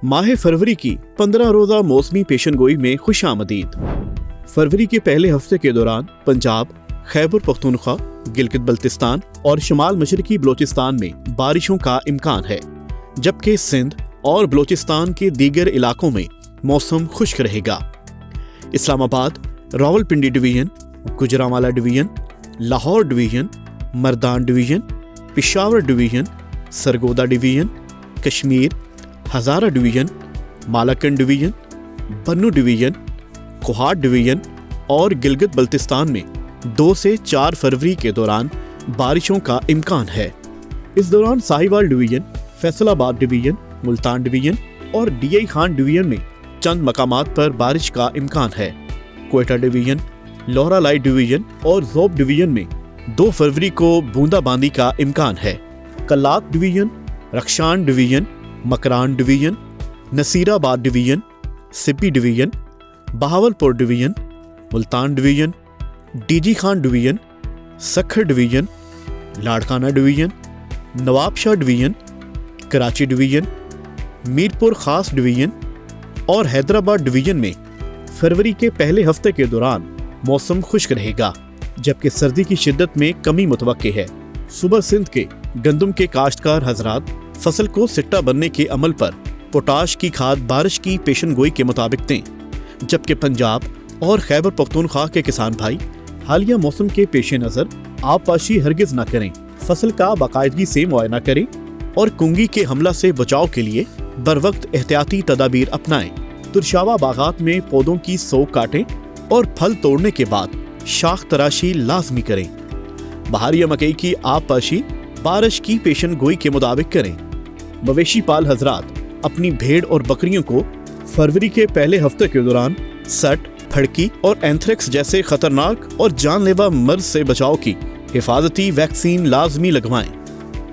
माह फरवरी की 15 रोज़ा मौसमी पेशन गोई में खुश आमदीद। फरवरी के पहले हफ्ते के दौरान पंजाब, खैबर पख्तूनख्वा, गिलगित बल्तिस्तान और शुमाल मशरकी बलोचिस्तान में बारिशों का इम्कान है, जबकि सिंध और बलोचिस्तान के दीगर इलाकों में मौसम खुश्क रहेगा। Islamabad, Rawalpindi division, Gujranwala division, Lahore division, Mardan division, Peshawar division, Sargodha division, Kashmir, Hazara division, Malakand division, Bannu division, Kohat division और गिलगित बल्तिस्तान में 2 से 4 फरवरी के दौरान बारिशों का इम्कान है। इस दौरान Sahiwal division, Faisalabad division, Multan division और डीआई खान डिवीजन में चंद मकामात पर बारिश का इम्कान है। Quetta division, Loralai division और ज़ोब डिवीजन में 2 फरवरी को बूंदाबांदी का इम्कान है। Kalat division, Rakhshan division, Makran division, Nasirabad division, Sibi division, Bahawalpur division, Multan division, DG Khan division, Sukkur division, Larkana division, Nawabshah division, Karachi division, Mirpur Khas division और हैदराबाद डिवीजन में फरवरी के पहले हफ्ते के दौरान मौसम खुश्क रहेगा, जबकि सर्दी की शिद्दत में कमी मुतवक्के है। सुबह सिंध के गंदम के काश्तकार हजरात फसल को सिट्टा बनने के अमल पर पोटाश की खाद बारिश की पेशन गोई के मुताबिक दें, जबकि पंजाब और खैबर पख्तूनख्वा के किसान भाई हालिया मौसम के पेश नज़र आबपाशी हरगिज न करें। फसल का बाकायदगी से मुआयना करें और कुंगी के हमला से बचाव के लिए बरवक्त एहतियाती तदाबीर अपनाएं। तुरशावा बागात में पौधों की सोख काटें और फल तोड़ने के बाद शाख तराशी लाजमी करें। बहारिया मकई की आबपाशी बारिश की पेशन गोई के मुताबिक करें। मवेशी पाल हजरात अपनी भेड़ और बकरियों को फरवरी के पहले हफ्ते के दौरान सट, फड़की और एंथ्रेक्स जैसे खतरनाक और जानलेवा मर्ज से बचाव की हिफाजती वैक्सीन लाजमी लगवाएं।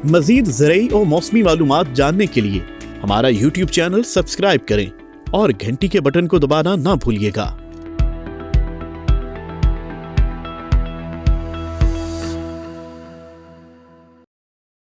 मजीद ज़रई और मौसमी मालूमात जानने के लिए हमारा YouTube चैनल सब्सक्राइब करें और घंटी के बटन को दबाना ना भूलिएगा।